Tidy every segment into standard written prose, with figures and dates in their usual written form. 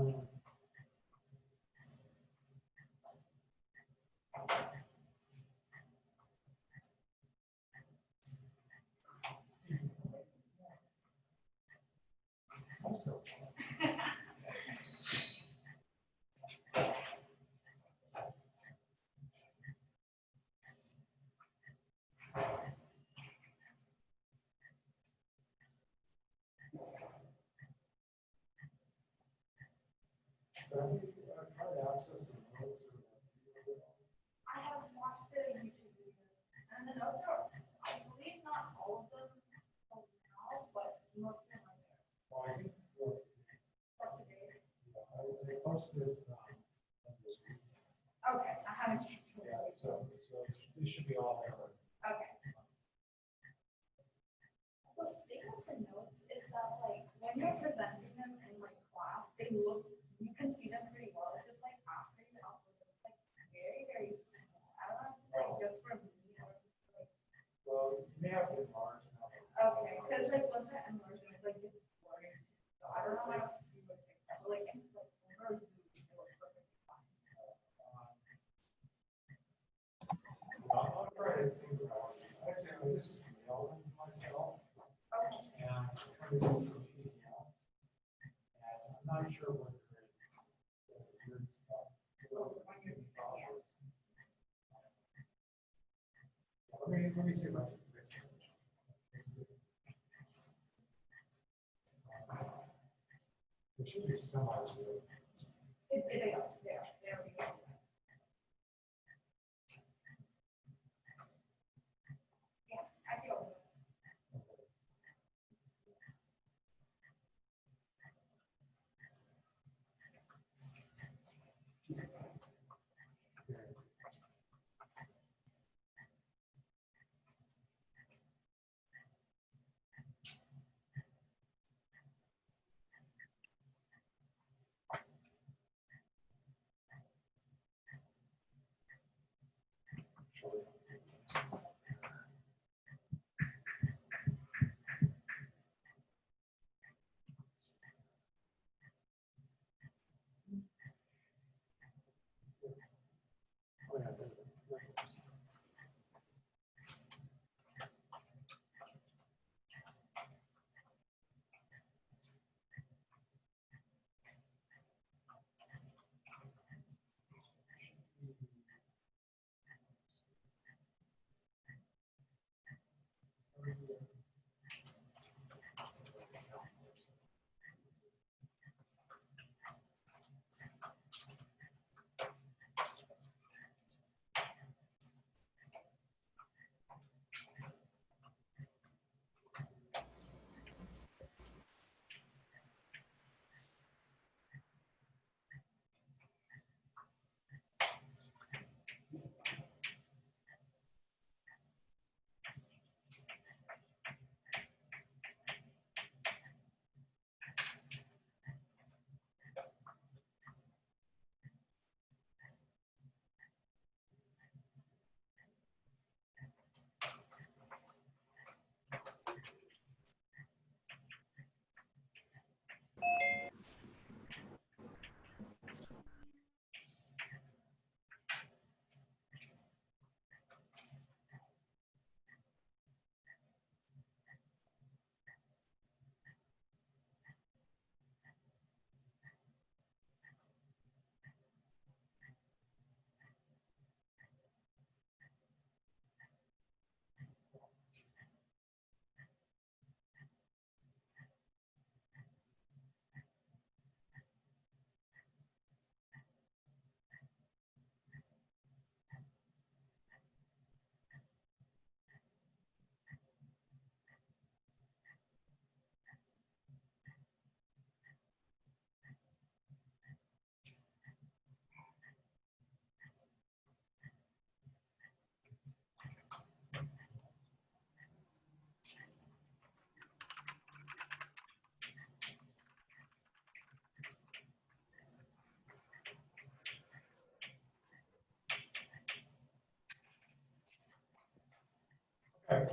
I have watched the YouTube videos, and the notes are, I believe not all of them now, but most of them are there. Well, I think Up to date. they posted this week. Okay, I haven't checked. Yeah, so it should be all there. Okay. The thing with the notes is that like when you're presenting them in like class, they look, you can see them pretty well. It's just like after you upload them, it's like very, very small. I don't know if it's like just for me or like. Well, you may have to enlarge now. Okay, because like once I enlarge it, like it's blurry. So I don't know how you would fix that, but like in like over Zoom, it works perfectly fine. I'll try to think about it. Actually, I just emailed them myself. Okay. And I'm trying to go through email. And I'm not sure what the weird stuff. Let me see if I can fix it. It should be semi-real. It is, there, there we go. Yeah, I see all of those. Oh, yeah, there it is. Okay,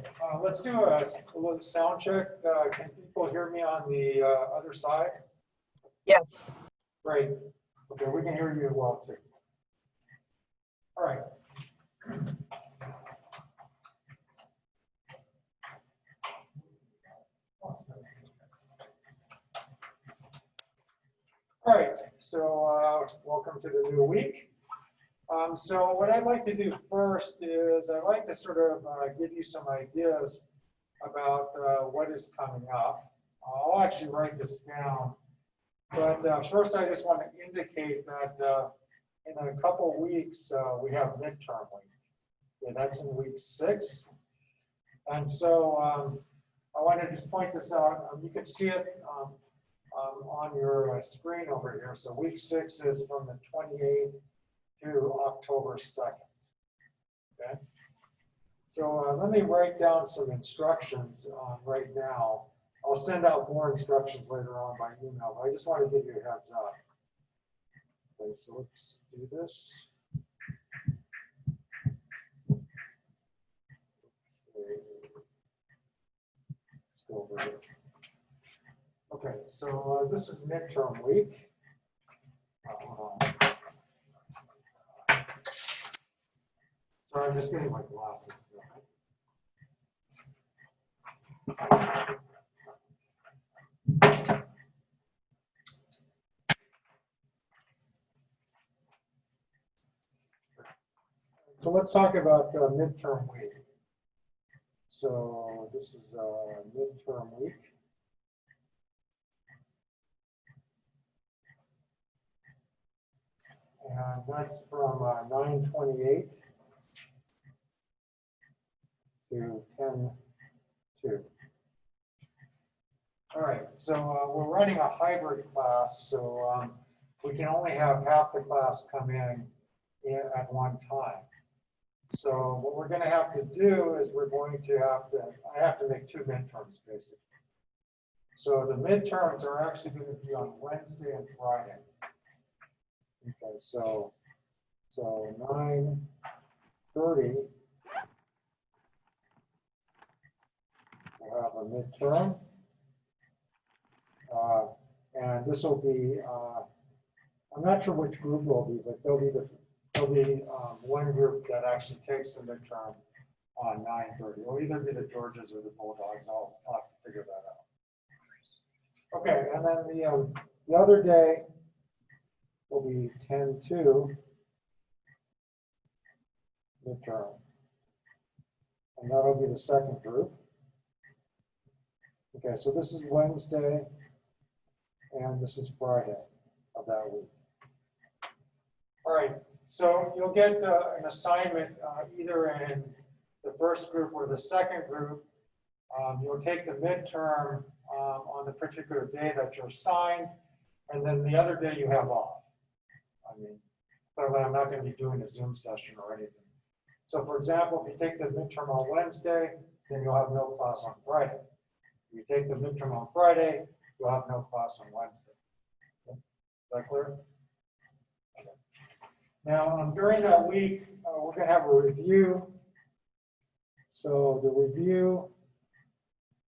let's do a little sound check. Can people hear me on the other side? Yes. Great. Okay, we can hear you well too. All right. All right, so welcome to the new week. So what I'd like to do first is I'd like to sort of give you some ideas about what is coming up. I'll actually write this down. But first, I just want to indicate that in a couple weeks, we have midterm week. Yeah, that's in week 6. And so I want to just point this out. You can see it on your screen over here. So week 6 is from the 28th to October 2nd. Okay. So let me write down some instructions right now. I'll send out more instructions later on by email, but I just want to give you a heads up. Okay, so let's do this. Okay. Let's go over here. Okay, so this is midterm week. Hold on. Sorry, I'm just getting my glasses. So let's talk about midterm week. So this is midterm week. And that's from 9/28 to 10/2. All right, so we're running a hybrid class, so we can only have half the class come in at one time. So what we're going to have to do is I have to make 2 midterms basically. So the midterms are actually going to be on Wednesday and Friday. Okay, so 9:30 we'll have a midterm. And this will be, I'm not sure which group will be, but there'll be one group that actually takes the midterm on 9:30. It'll either be the Georges or the Bulldogs. I'll have to figure that out. Okay, and then the other day will be 10/2 midterm. And that'll be the second group. Okay, so this is Wednesday, and this is Friday of that week. All right, so you'll get an assignment either in the first group or the second group. You'll take the midterm on the particular day that you're assigned, and then the other day you have off. I mean, clearly I'm not going to be doing a Zoom session or anything. So for example, if you take the midterm on Wednesday, then you'll have no class on Friday. If you take the midterm on Friday, you'll have no class on Wednesday. Okay. Is that clear? Okay. Now, during that week, we're going to have a review. So the review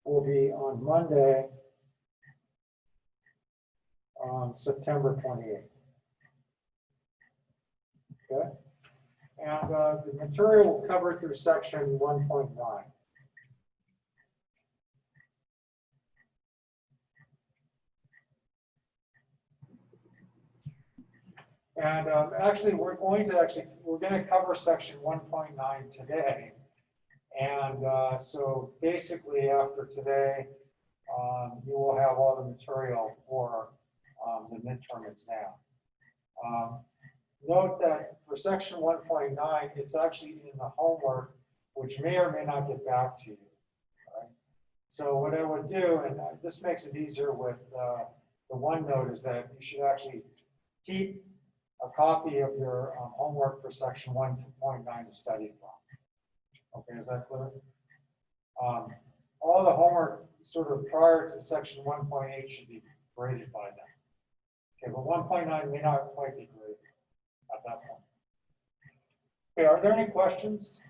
will be on Monday, September 28th. Okay? And the material will cover through section 1.9. And actually, we're going to cover section 1.9 today. And so basically after today, you will have all the material for the midterm exam. Note that for section 1.9, it's actually in the homework, which may or may not get back to you. Right? So what I would do, and this makes it easier with the OneNote, is that you should actually keep a copy of your homework for section 1.9 to study from. Okay, is that clear? All the homework sort of prior to section 1.8 should be graded by then. Okay, but 1.9 may not quite be graded at that point. Okay, are there any questions?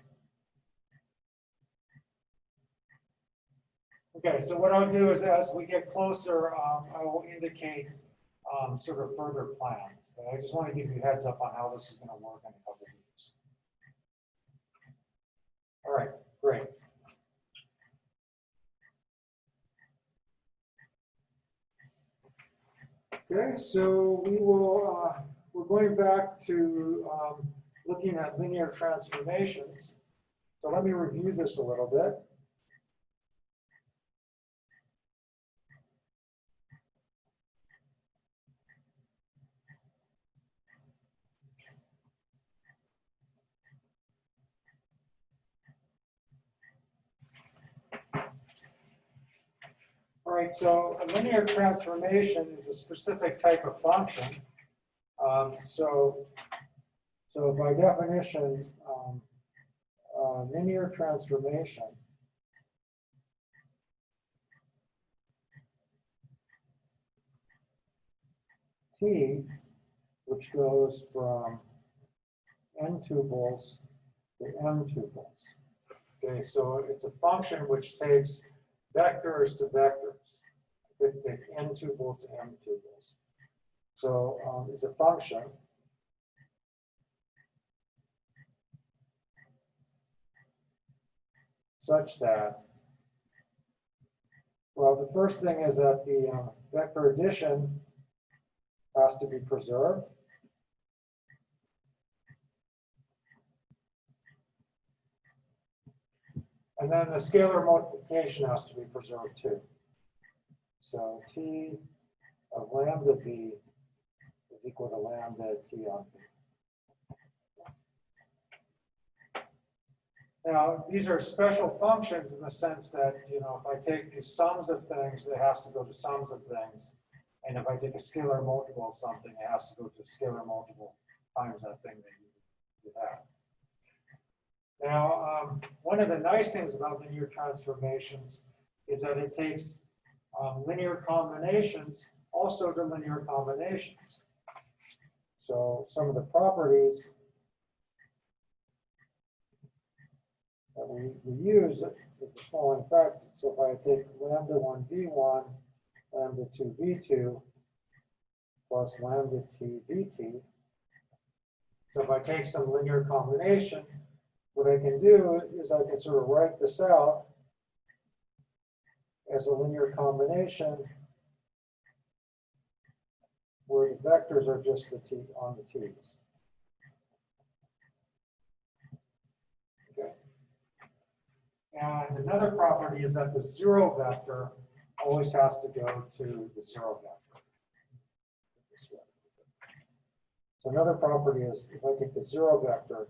Okay, so what I'll do is as we get closer, I will indicate sort of further planned. Okay? I just want to give you a heads up on how this is going to work in a couple of weeks. All right, great. Okay, so we're going back to looking at linear transformations. So let me review this a little bit. All right, so a linear transformation is a specific type of function. So by definition, linear transformation T, which goes from n tuples to m tuples. Okay, so it's a function which takes vectors to vectors. It take n tuples to m tuples. So it's a function such that, well, the first thing is that the vector addition has to be preserved. And then the scalar multiplication has to be preserved too. So T of lambda B is equal to lambda T on B. Now, these are special functions in the sense that, if I take the sums of things, it has to go to sums of things. And if I take a scalar multiple of something, it has to go to a scalar multiple times that thing that you have. Now, one of the nice things about linear transformations is that it takes linear combinations also to linear combinations. So some of the properties that we use is the following fact. So if I take lambda 1 v1, lambda 2 v2, plus lambda t vt, so if I take some linear combination, what I can do is I can sort of write this out as a linear combination where the vectors are just the t on the t's. Okay. And another property is that the zero vector always has to go to the zero vector. This way. So another property is if I take the zero vector,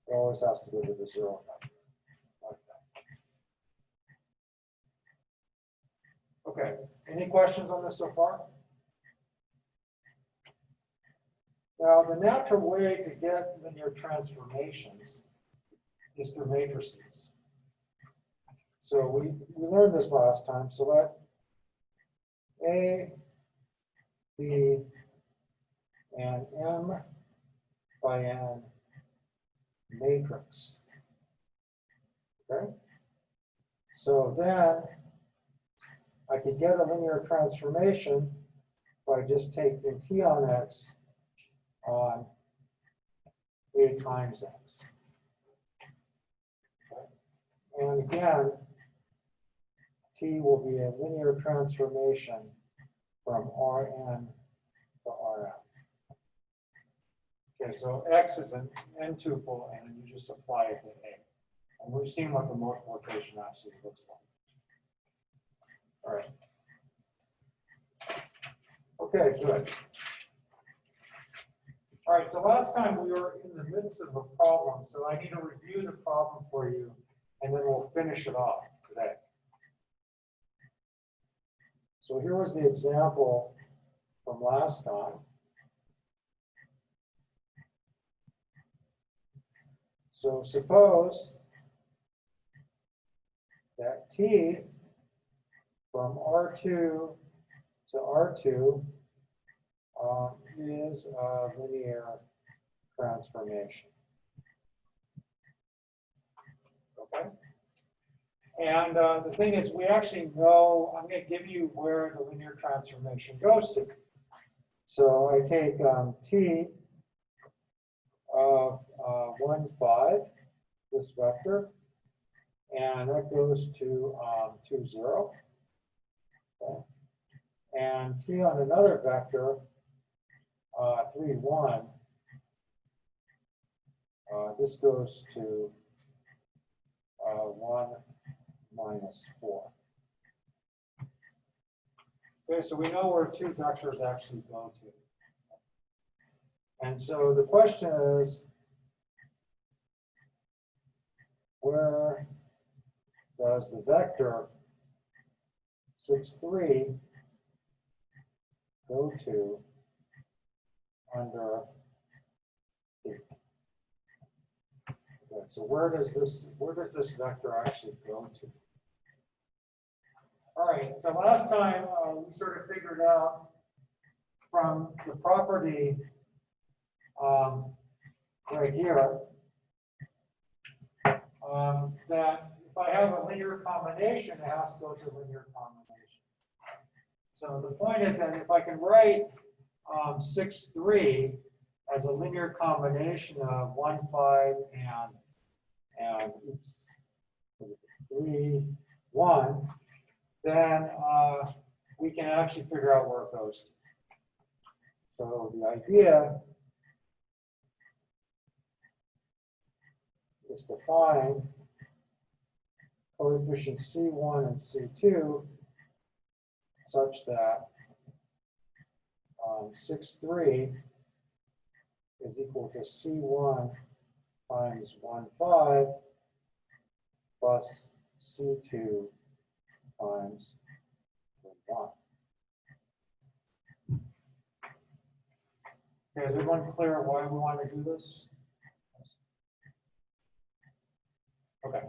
it always has to go to the zero vector, like that. Okay, any questions on this so far? Now, the natural way to get linear transformations is through matrices. So we learned this last time. So let A, B, and M by N matrix. Okay? So then I could get a linear transformation by just taking T on X on A times X. Okay? And again, T will be a linear transformation from Rn to Rm. Okay, so X is an n tuple, and then you just apply it to A. And we've seen what the multiplication actually looks like. All right. Okay, good. All right, so last time we were in the midst of a problem, so I need to review the problem for you, and then we'll finish it off today. So here was the example from last time. So suppose that T from R2 to R2 is a linear transformation. Okay? And the thing is, we actually know, I'm going to give you where the linear transformation goes to. So I take t of 1, 5, this vector, and that goes to 2, 0. Okay. And t on another vector, 3, 1, this goes to 1, minus 4. Okay, so we know where two vectors actually go to. And so the question is, where does the vector 6, 3 go to under P? Okay, so where does this vector actually go to? All right, so last time we sort of figured out from the property right here that if I have a linear combination, it has to go to a linear combination. So the point is that if I can write 6, 3 as a linear combination of 1, 5 and 3, 1, then we can actually figure out where it goes to. So the idea is to find coefficients C1 and C2 such that 6, 3 is equal to C1 times 1, 5 plus C2 times 1. Okay, is everyone clear why we want to do this? Okay.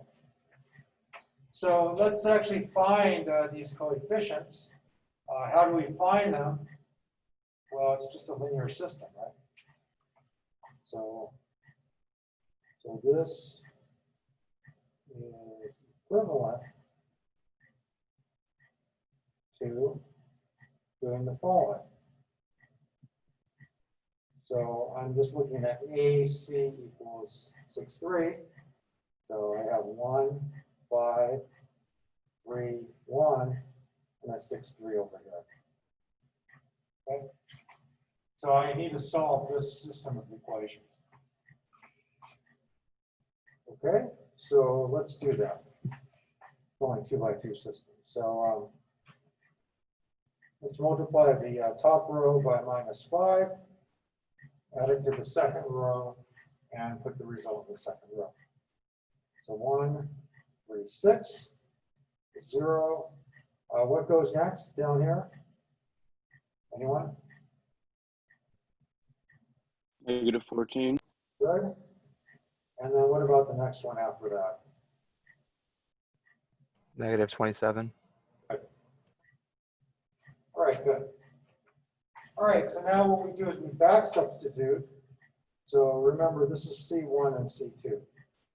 So let's actually find these coefficients. How do we find them? Well, it's just a linear system, right? So this is equivalent to doing the following. So I'm just looking at AC equals 6, 3. So I have 1, 5, 3, 1, and a 6, 3 over here. Okay. So I need to solve this system of equations. Okay, so let's do that. It's only 2 by 2 system. So let's multiply the top row by -5, add it to the second row, and put the result in the second row. So 1, 3, 6, 0. What goes next down here? Anyone? -14. Good. And then what about the next one after that? -27. All right, good. All right, so now what we do is we back substitute. So remember, this is C1 and C2.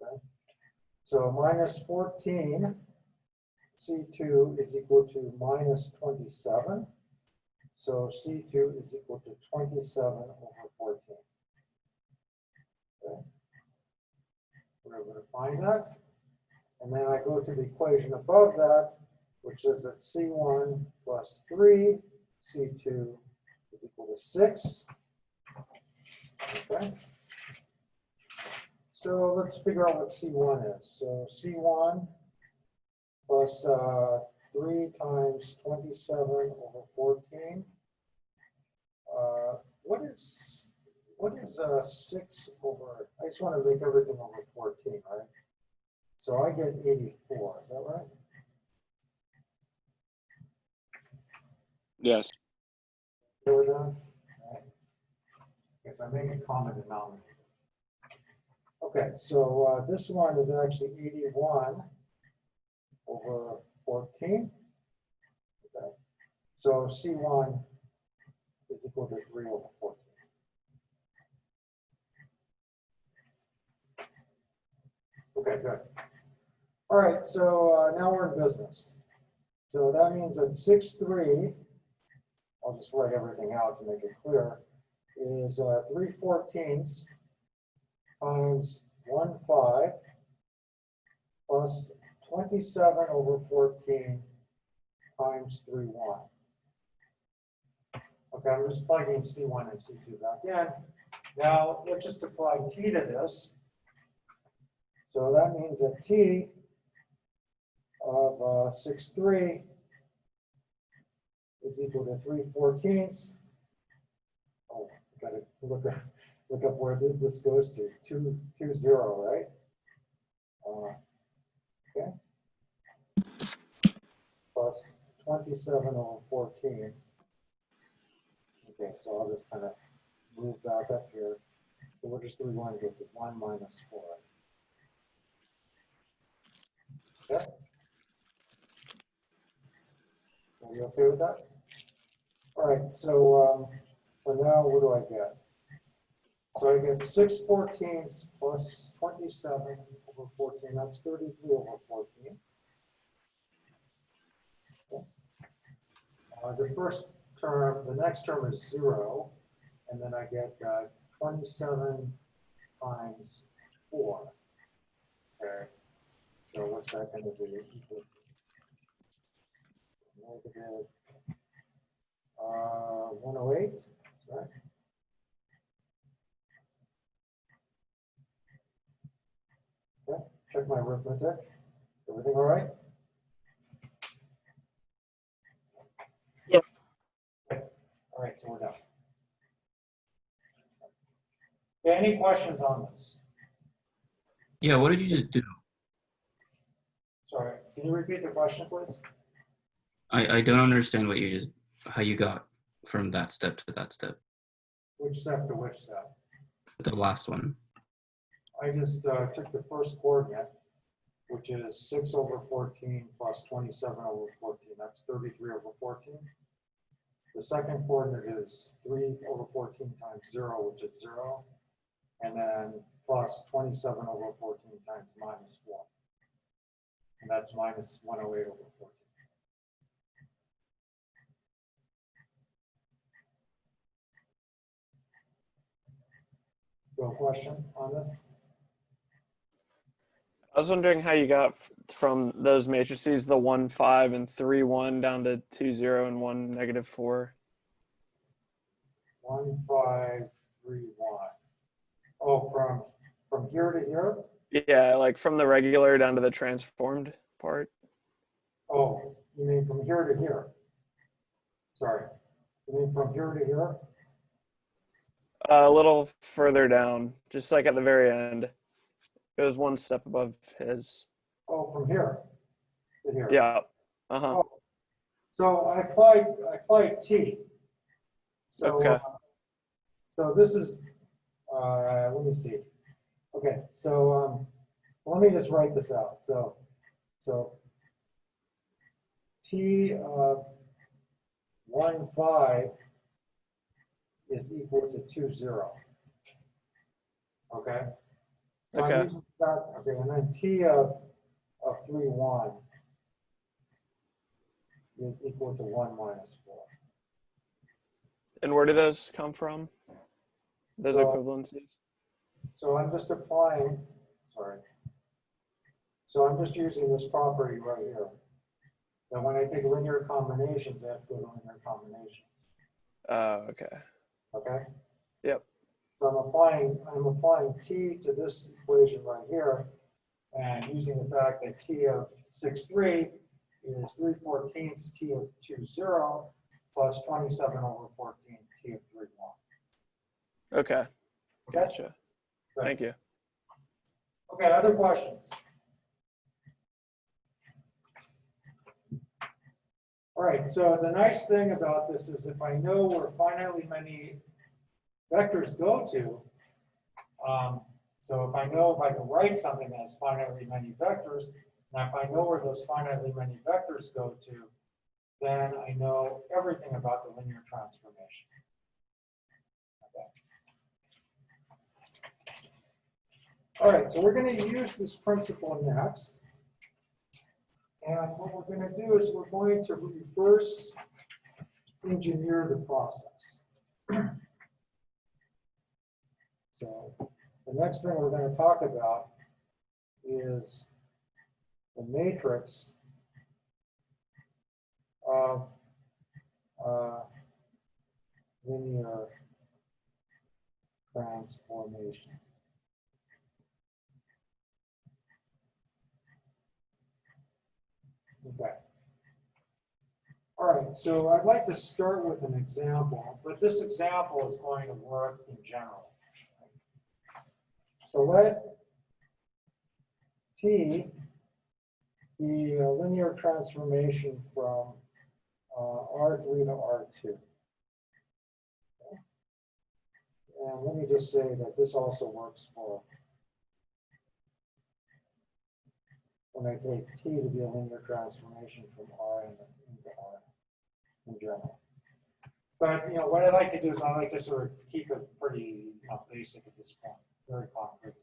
Okay? So -14 C2 is equal to -27. So C2 is equal to 27 over 14. Okay. We're able to find that. And then I go to the equation above that, which is that C1 plus 3, C2 is equal to 6. Okay. So let's figure out what C1 is. So C1 plus 3 times 27 over 14. What is 6 over? I just want to make everything over 14, right? So I get 84. Is that right? Yes. Okay with that? All right. Because I make a common denominator. Okay, so this one is actually 81 over 14. Okay, so C1 is equal to 3 over 14. Okay, good. All right, so now we're in business. So that means that 6, 3 I'll just write everything out to make it clear, is 3/14 times 1/5 plus 27/14 times 3/1. Okay, I'm just plugging C1 and C2 back in. Now, let's just apply T to this. So that means that T of 6/3 is equal to 3/14. Oh, gotta look up where this goes to. 2, right? Okay. Plus 27/14. Okay, so I'll just kind of move back up here. So we're just going to get to 1 minus 4. Okay? Are you okay with that? All right, so now what do I get? So I get 6/14 plus 27/14, that's 33/14. Okay. The first term, the next term is 0, and then I get 27 times 4. Okay, so what's that going to be? Negative 108, right? Okay, check my arithmetic. Everything all right? Yes. Okay. All right, so we're done. Okay, any questions on this? Yeah, what did you just do? Sorry, can you repeat the question, please? I don't understand what you just, how you got from that step to that step, Which step to which step? the last one. I just took the first coordinate, which is 6/14 plus 27/14. That's 33/14. The second coordinate is 3/14 times 0, which is 0. And then plus 27/14 times minus 4. And that's minus 108/14. So a question on this? I was wondering how you got from those matrices, the 1, 5, and 3, 1 down to 2, 0, and 1, negative 4. 1, 5, 3, 1. Oh, from here to here? Yeah, like from the regular down to the transformed part. Oh, you mean from here to here? Sorry. You mean from here to here? A little further down, just like at the very end. It was one step above his. Oh, from here to here. Yeah. Uh-huh. Oh, so I applied T. So, Okay. So this is, let me see. Okay, so let me just write this out. So T of 1, 5 is equal to 2, 0. Okay? So I'm Okay. using that, okay, and then T of 3, 1 is equal to 1 minus 4. And where do those come from? Those So- equivalencies? So I'm just applying, sorry. So I'm just using this property right here. That when I take linear combinations, I have to go to linear combinations, Okay. okay? Yep. So I'm applying T to this equation right here, and using the fact that T of 6/3 is 3/14 T of 2, 0 plus 27/14 T of 3, 1. Okay. Okay? Gotcha. Good. Thank you. Okay, other questions? All right, so the nice thing about this is if I know where finitely many vectors go to, so if I know if I can write something that has finitely many vectors, and if I know where those finitely many vectors go to, then I know everything about the linear transformation. Okay. All right, so we're going to use this principle next. And what we're going to do is we're going to reverse engineer the process. So the next thing we're going to talk about is the matrix of linear transformation. Okay. All right, so I'd like to start with an example, but this example is going to work in general. So let T be a linear transformation from R3 to R2. And let me just say that this also works for when I take T to be a linear transformation from R into R in general. But what I like to do is I like to sort of keep it pretty basic at this point, very concrete.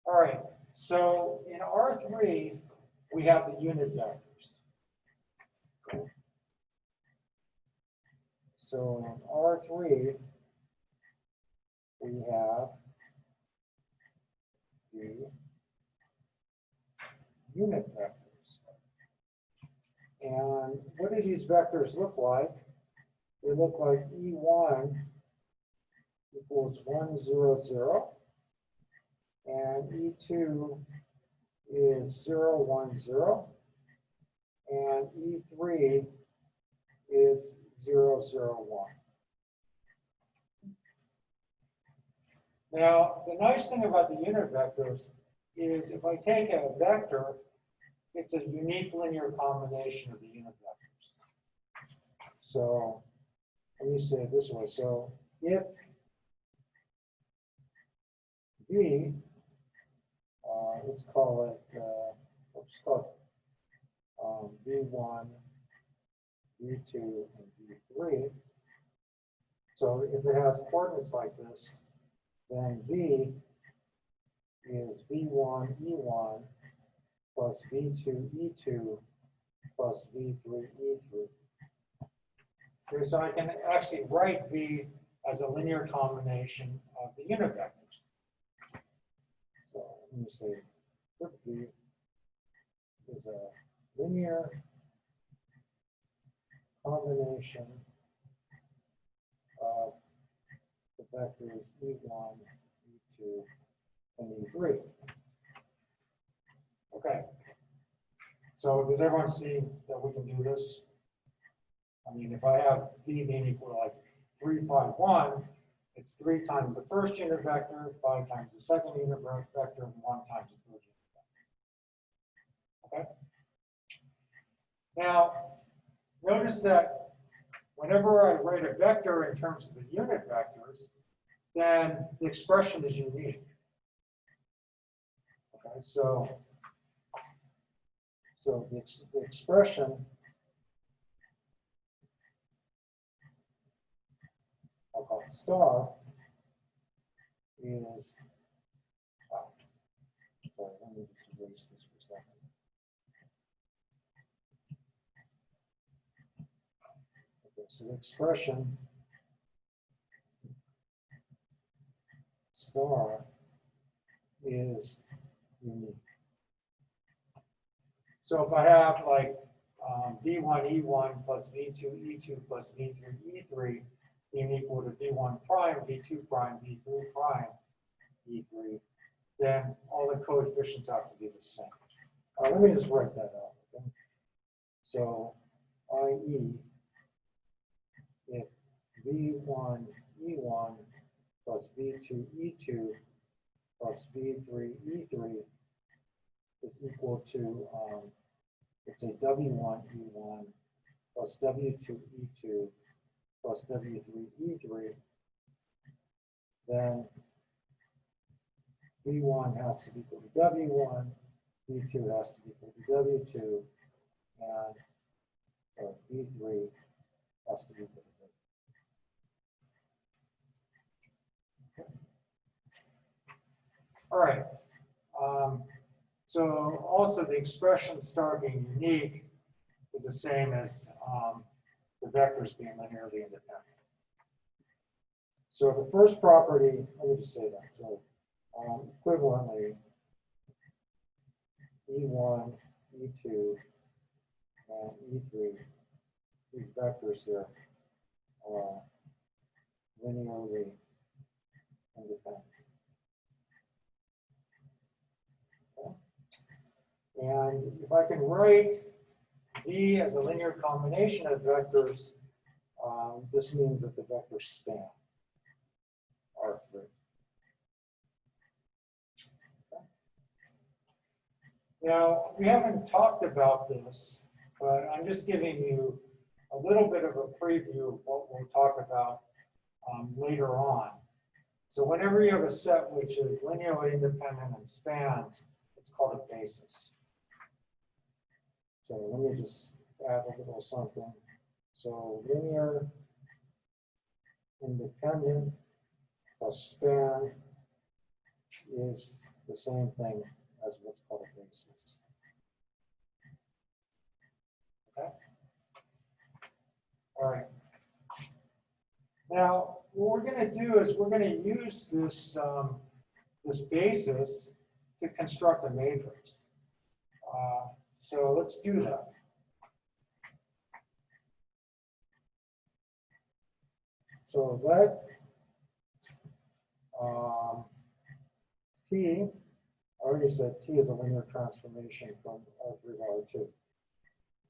All right, so in R3, we have the unit vectors. So in R3, we have the unit vectors. And what do these vectors look like? They look like E1 equals 1, 0, 0. And E2 is 0, 1, 0. And E3 is 0, 0, 1. Now, the nice thing about the unit vectors is if I take a vector, it's a unique linear combination of the unit vectors. So let me say it this way. So if V, let's call it, V1, V2, and V3. So if it has coordinates like this, then V is V1, E1 plus V2, E2 plus V3, E3. Okay, so I can actually write V as a linear combination of the unit vectors. So let me say that V is a linear combination of the vectors E1, E2, and E3. Okay. So does everyone see that we can do this? I mean, if I have V being equal to like 3, 5, 1, it's 3 times the first unit vector, 5 times the second unit vector, and 1 times the third unit vector. Okay? Now, notice that whenever I write a vector in terms of the unit vectors, then the expression is unique. Okay, so the expression, I'll call it star, is, sorry, let me just erase this for a second. Okay, so the expression star is unique. So if I have like V1, E1 plus V2, E2 plus V3, E3 being equal to V1 prime, V2 prime, V3 prime, E3, then all the coefficients have to be the same. Let me just write that out. Okay? So, i.e., if V1, E1 plus V2, E2 plus V3, E3 is equal to, it's a W1, E1 plus W2, E2 plus W3, E3, then V1 has to be equal to W1, V2 has to be equal to W2, and V3 has to be equal to W. Okay. All right. So also the expression star being unique is the same as the vectors being linearly independent. So the first property, let me just say that. So equivalently, E1, E2, and E3, these vectors here are linearly independent. Okay. And if I can write V as a linear combination of vectors, this means that the vectors span R3. Okay. Now, we haven't talked about this, but I'm just giving you a little bit of a preview of what we'll talk about later on. So whenever you have a set which is linearly independent and spans, it's called a basis. So let me just add a little something. So linear independent plus span is the same thing as what's called a basis. Okay? All right. Now, what we're going to do is we're going to use this, this basis to construct a matrix. So let's do that. So let T, I already said T is a linear transformation from R3 to R2.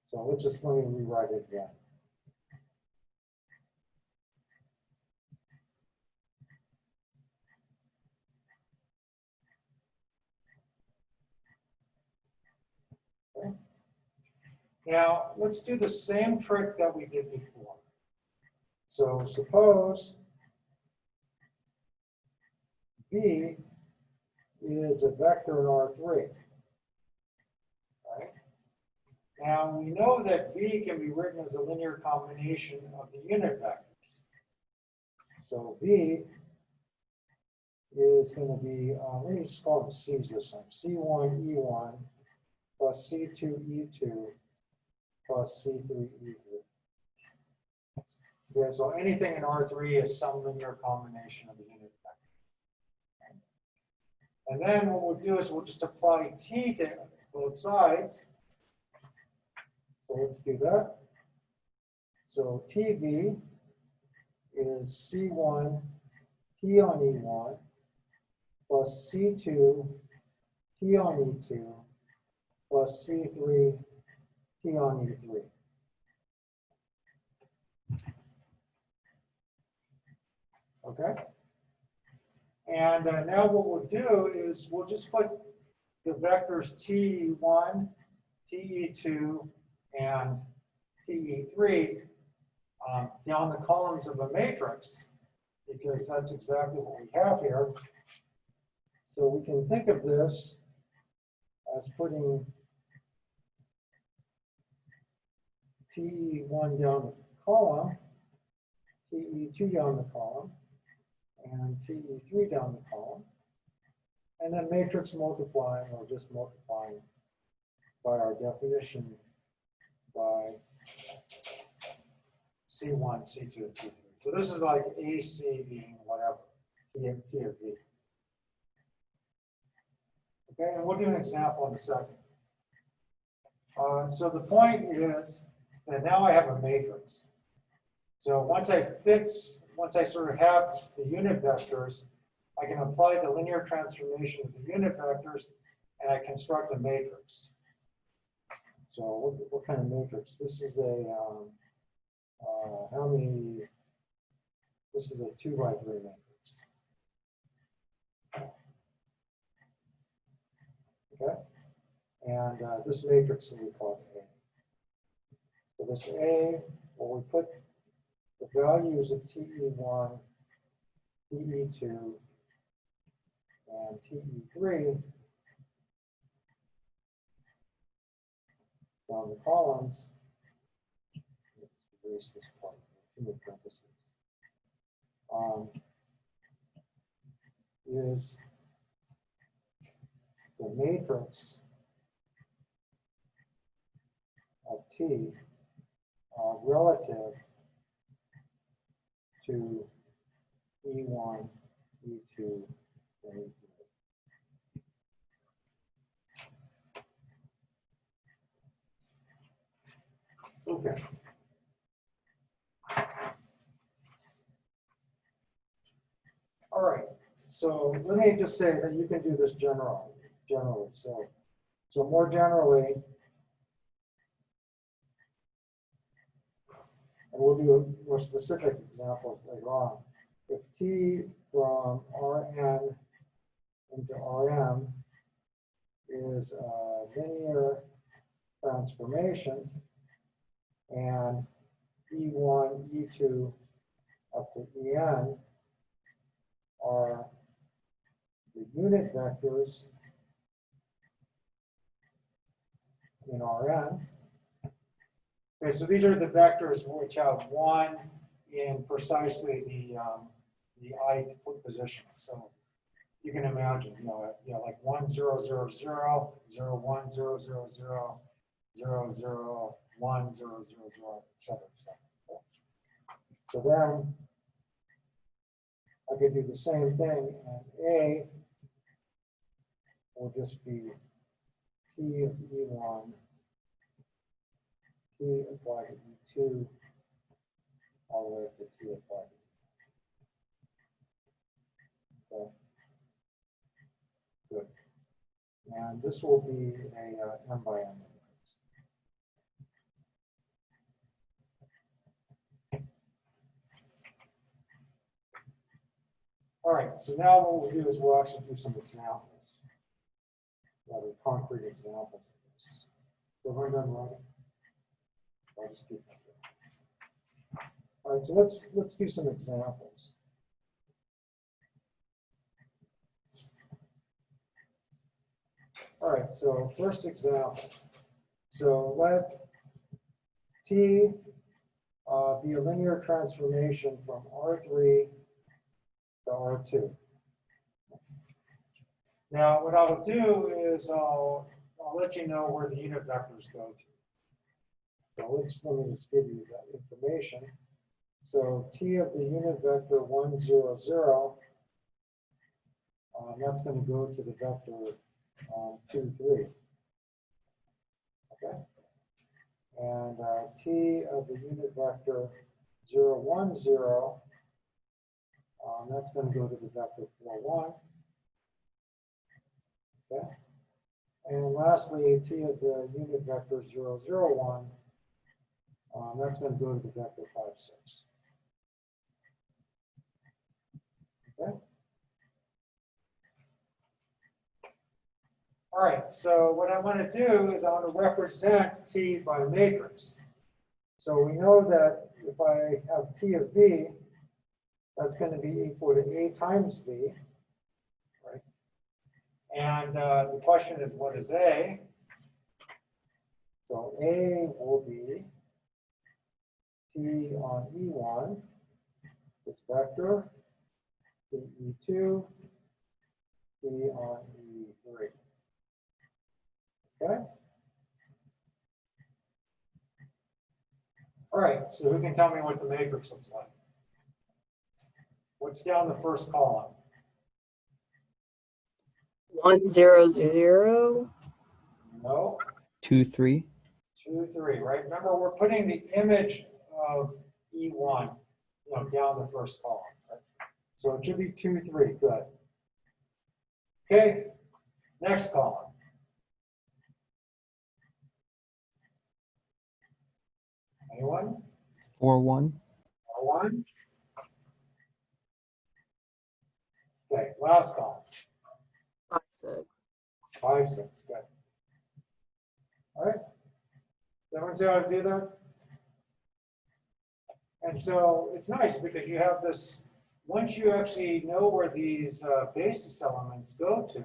So let's just let me rewrite it again. Okay. Now, let's do the same trick that we did before. So suppose B is a vector in R3. Right? Now, we know that B can be written as a linear combination of the unit vectors. So B is going to be, let me just call them C's this time. C1, E1 plus C2, E2 plus C3, E3. Okay, so anything in R3 is some linear combination of the unit vector. And then what we'll do is we'll just apply T to both sides. So let's do that. So TV is C1 T on E1 plus C2 T on E2 plus C3 T on E3. Okay? And now what we'll do is we'll just put the vectors TE1, TE2, and TE3 down the columns of a matrix, because that's exactly what we have here. So we can think of this as putting TE1 down the column, TE2 down the column, and TE3 down the column, and then matrix multiplying, or just multiplying by our definition by C1, C2, and C3. So this is like AC being whatever, T of V. Okay, and we'll do an example in a second. So the point is that now I have a matrix. So once I sort of have the unit vectors, I can apply the linear transformation of the unit vectors, and I construct a matrix. So what kind of matrix? This is a, this is a 2 by 3 matrix. Okay? And this matrix we call A. So this A, well, we put the values of TE1, TE2, and TE3 down the columns. Let's erase this part, two parentheses. Is the matrix of T relative to E1, E2, and E3. Okay. All right, so let me just say that you can do this generally. So more generally, and we'll do more specific examples later on. If T from Rn into Rm is a linear transformation, and E1, E2 up to En are the unit vectors in Rn. Okay, so these are the vectors which have 1 in precisely the ith position. So you can imagine, like 1, 0, 0, 0, 0, 1, 0, 0, 0, 0, 0, 1, 0, 0, 0, et cetera, et cetera. Okay. So then I could do the same thing, and A will just be T of E1, T applied to E2, all the way up to T applied to E. Okay. Good. And this will be a m by n. All right, so now what we'll do is we'll actually do some examples, rather concrete examples of this. So we're done writing. I'll just keep that there. All right, so let's do some examples. All right, so first example. So let T be a linear transformation from R3 to R2. Now, what I'll do is I'll let you know where the unit vectors go to. So let me just give you that information. So T of the unit vector 1, 0, 0, that's going to go to the vector 2, 3. Okay. And T of the unit vector 0, 1, 0, that's going to go to the vector 4, 1. Okay. And lastly, T of the unit vector 0, 0, 1, that's going to go to the vector 5, 6. Okay. All right, so what I want to do is I want to represent T by a matrix. So we know that if I have T of V, that's going to be equal to A times V, right? And the question is, what is A? So A will be T on E1, this vector, T E2, T on E3. Okay? All right, so who can tell me what the matrix looks like? What's down the first column? 1, 0, 0. No. 2, 3. 2, 3, right? Remember, we're putting the image of E1, down the first column, right? So it should be 2, 3, good. Okay, next column. Anyone? 4, 1. 1. Okay, last column. 5, 6. 5, 6, good. All right. Everyone see how to do that? And so it's nice because you have this, once you actually know where these basis elements go to,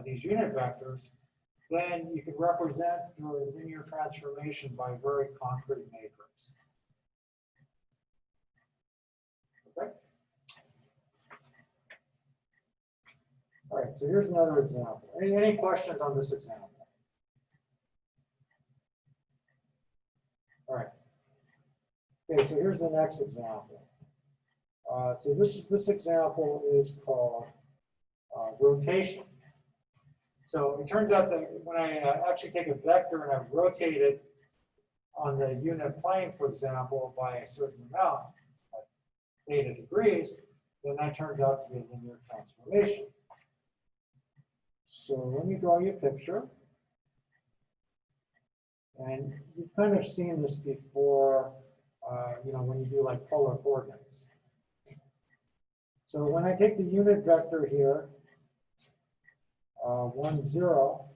these unit vectors, then you can represent your linear transformation by a very concrete matrix. Okay? All right, so here's another example. Any questions on this example? All right. Okay, so here's the next example. So this example is called rotation. So it turns out that when I actually take a vector and I rotate it on the unit plane, for example, by a certain amount, like theta degrees, then that turns out to be a linear transformation. So let me draw you a picture. And you've kind of seen this before, when you do like polar coordinates. So when I take the unit vector here, 1, 0,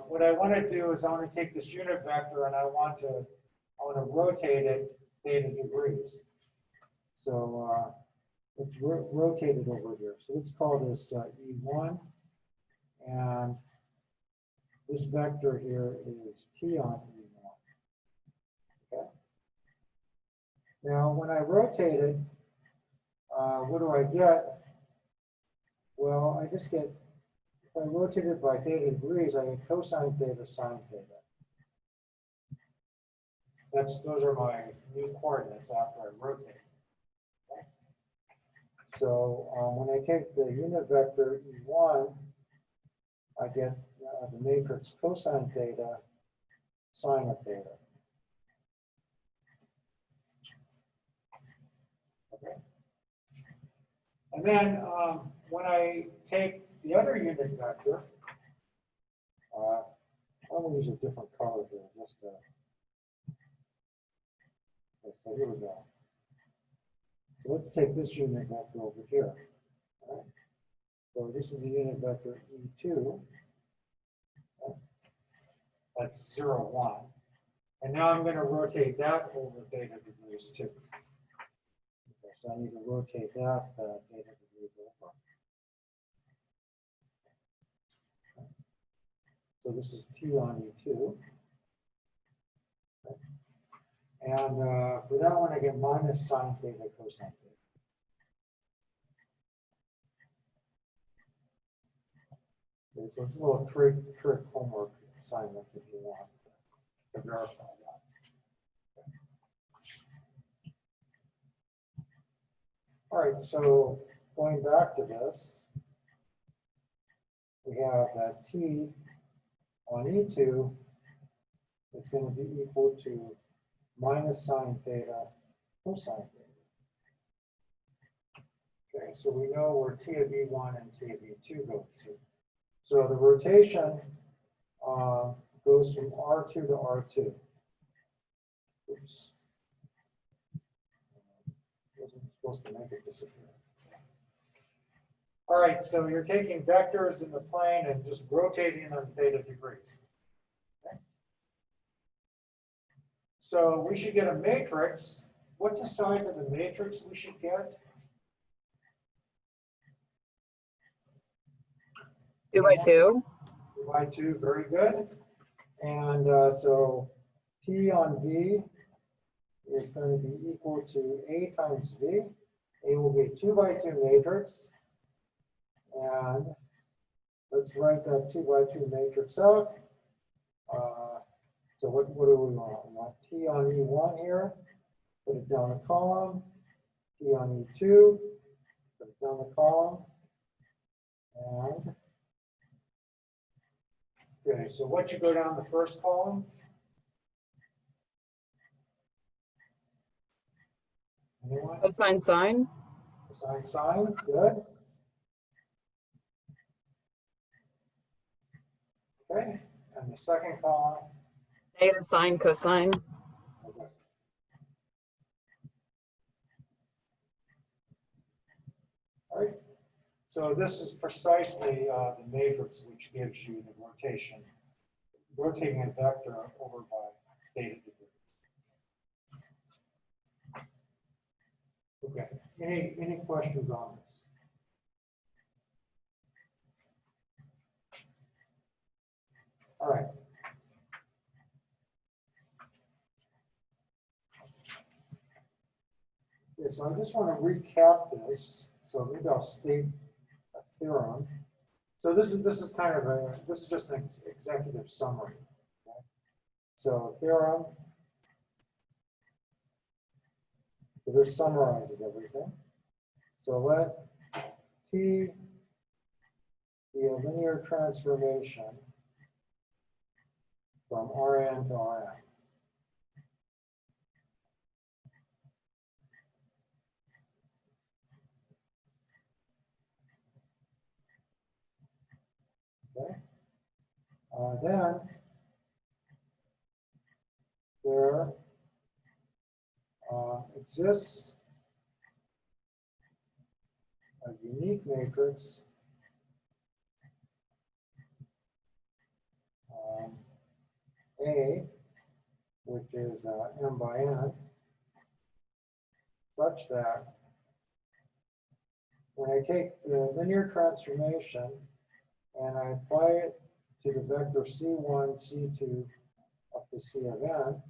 what I want to do is I want to take this unit vector and I want to rotate it theta degrees. So let's rotate it over here. So let's call this E1, and this vector here is T on E1. Okay. Now, when I rotate it, what do I get? Well, I just get, if I rotate it by theta degrees, I get cosine theta sine theta. Those are my new coordinates after I rotate. Okay. So when I take the unit vector E1, I get the matrix cosine theta sine of theta. Okay. And then when I take the other unit vector, I'm going to use a different color here. Just okay, so here we go. So let's take this unit vector over here. All right. So this is the unit vector E2. Okay. That's 0, 1. And now I'm going to rotate that over theta degrees too. Okay, so I need to rotate that theta degrees over. Okay. So this is T on E2. Okay. And for that one, I get minus sine theta cosine theta. Okay, so it's a little trick homework assignment if you want to verify that. Okay. All right, so going back to this, we have that T on E2 is going to be equal to minus sine theta cosine theta. Okay, so we know where T of E1 and T of E2 go to. So the rotation goes from R2 to R2. Oops. Wasn't supposed to make it disappear. All right, so you're taking vectors in the plane and just rotating them theta degrees. Okay. So we should get a matrix. What's the size of the matrix we should get? 2 by 2. 2 by 2, very good. And so T on V is going to be equal to A times V. A will be a 2 by 2 matrix. And let's write that 2 by 2 matrix out. So what do we want? We want T on E1 here. Put it down the column. T on E2. Put it down the column. And okay, so what should go down the first column? Anyone? Cosine sine. Cosine sine, good. Okay, and the second column? Theta sine cosine. Okay. All right, so this is precisely the matrix which gives you the rotation, rotating a vector over by theta degrees. Okay, any questions on this? All right. Okay, so I just want to recap this. So maybe I'll state a theorem. So this is kind of this is just an executive summary. Okay? So theorem. So this summarizes everything. So let T be a linear transformation from Rn to Rm. Okay. Then there exists a unique matrix A, which is m by n, such that when I take the linear transformation and I apply it to the vector C1, C2, up to C of n,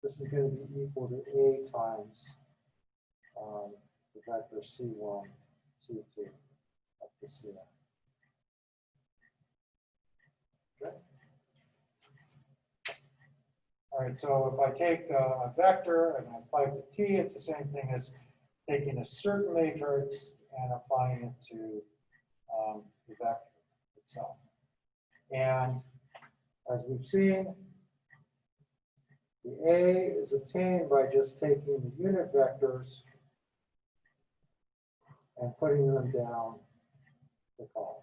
this is going to be equal to A times the vector C1, C2, up to C of n. Okay. All right, so if I take a vector and I apply it to T, it's the same thing as taking a certain matrix and applying it to the vector itself. And as we've seen, the A is obtained by just taking the unit vectors and putting them down the column.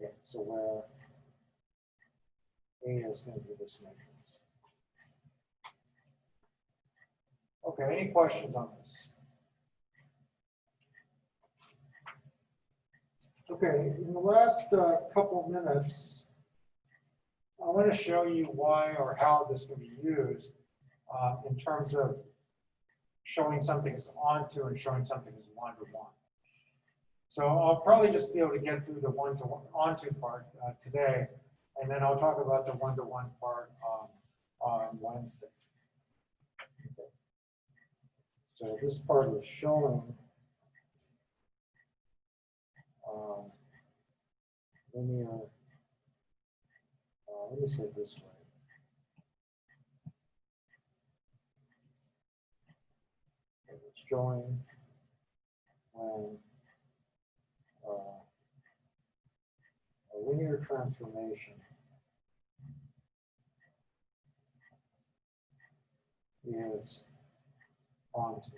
Okay, so where A is going to be this matrix. Okay, any questions on this? Okay, in the last couple of minutes, I want to show you why or how this can be used in terms of showing something as onto and showing something as one-to-one. So I'll probably just be able to get through the one-to-one onto part today, and then I'll talk about the one-to-one part on Wednesday. Okay. So this part is showing linear, let me say it this way. It's showing when a linear transformation is onto.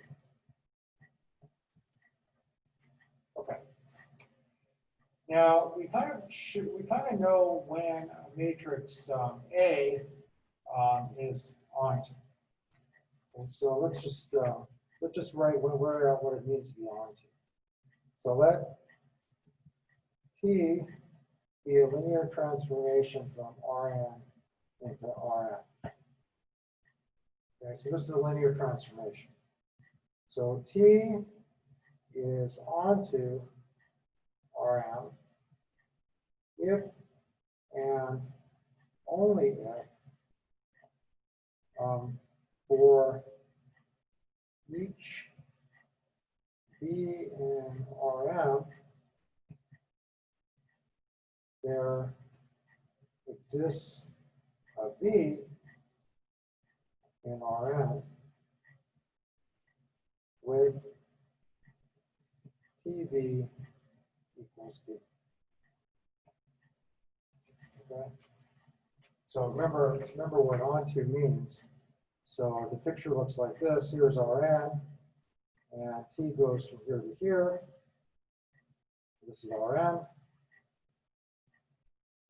Okay. Now we kind of know when a matrix A is onto. And so let's just write what it means to be onto. So let T be a linear transformation from Rn into Rm. Okay, so this is a linear transformation. So T is onto Rm if and only if for each B in Rm there exists a B in Rm with TV equals B. Okay. So remember what onto means. So the picture looks like this. Here's Rn, and T goes from here to here. This is Rm.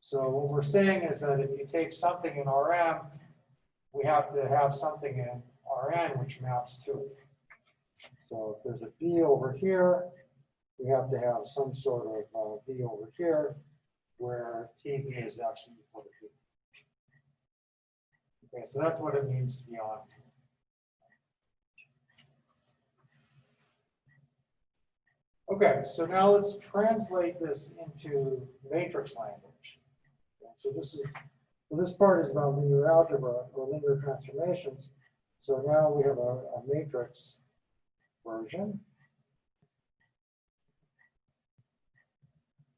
So what we're saying is that if you take something in Rm, we have to have something in Rn which maps to it. So if there's a B over here, we have to have some sort of B over here where TV is actually equal to B. Okay, so that's what it means to be onto. Okay, so now let's translate this into matrix language. Okay, so this part is about linear algebra or linear transformations. So now we have a matrix version.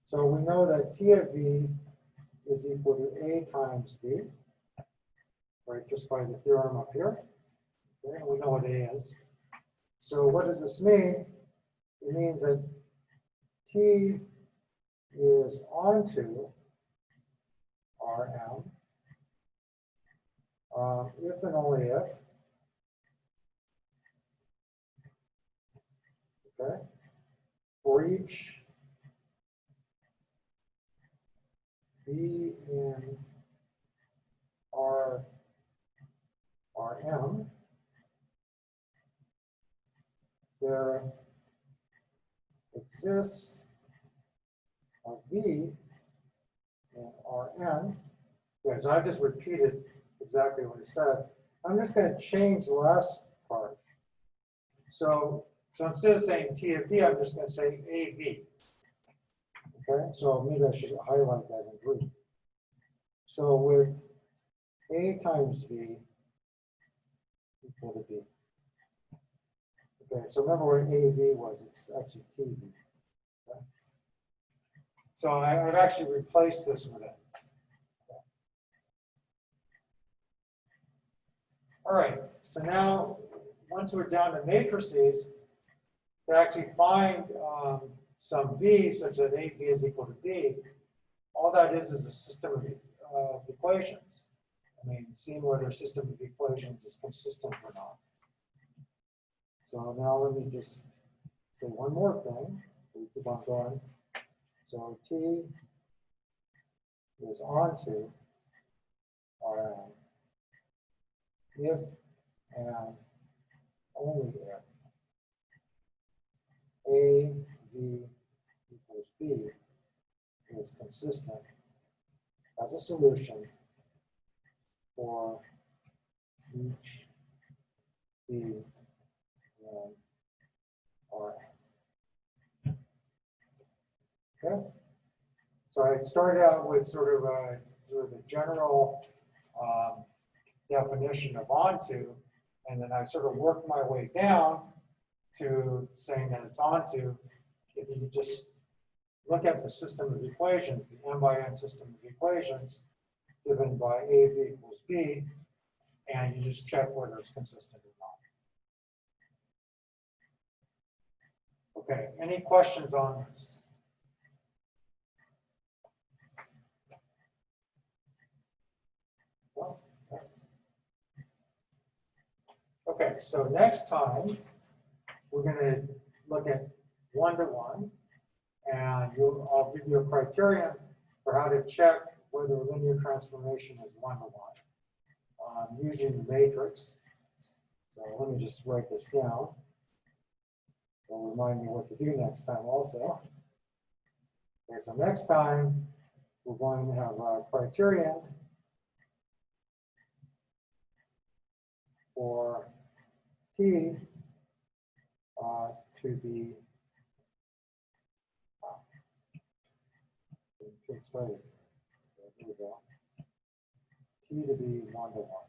So we know that T of V is equal to A times B, right, just by the theorem up here. Okay, and we know what A is. So what does this mean? It means that T is onto Rm if and only if, okay, for each B in Rm, there exists a V in Rn. Yeah, so I've just repeated exactly what he said. I'm just going to change the last part. So instead of saying T of B, I'm just going to say AV. Okay, so maybe I should highlight that in blue. So with A times V equal to B. Okay, so remember what AV was, it's actually TV. Okay? So I've actually replaced this with it. All right, so now once we're down to matrices, to actually find some V such that AV is equal to B, all that is a system of equations. I mean, seeing whether a system of equations is consistent or not. So now let me just say one more thing. We keep on going. So T is onto Rm if and only if AV equals B is consistent as a solution for each B in Rm. Okay, so I started out with sort of a general definition of onto, and then I sort of worked my way down to saying that it's onto. If you just look at the system of equations, the n by n system of equations given by AV equals B, and you just check whether it's consistent or not. Okay, any questions on this? Well, yes. Okay, so next time we're going to look at one-to-one, and I'll give you a criterion for how to check whether a linear transformation is one-to-one using the matrix. So let me just write this down. It'll remind me what to do next time also. Okay, so next time we're going to have a criterion for T to be here we go. T to be one-to-one.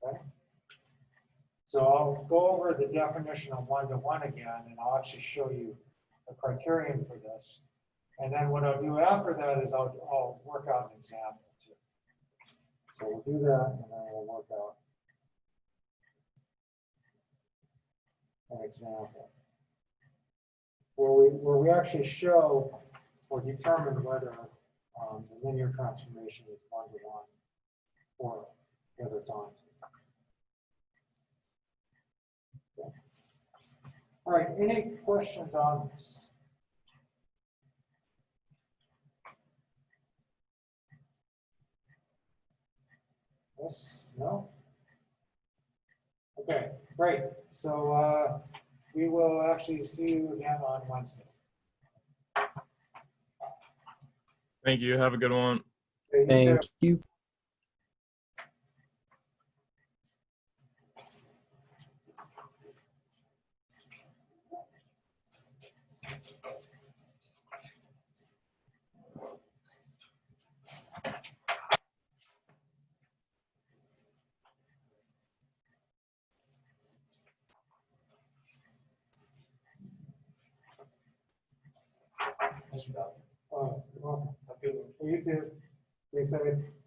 Okay. So I'll go over the definition of one-to-one again, and I'll actually show you the criterion for this. And then what I'll do after that is I'll work out an example too. So we'll do that, and then we'll work out an example where we actually show or determine whether the linear transformation is one-to-one or whether it's onto. Okay. All right, any questions on this? Yes? No? Okay, great. So we will actually see you again on Wednesday. Thank you. Have a good one. Okay, you too. Thank you. You're welcome. Have a good one. You too. Be safe.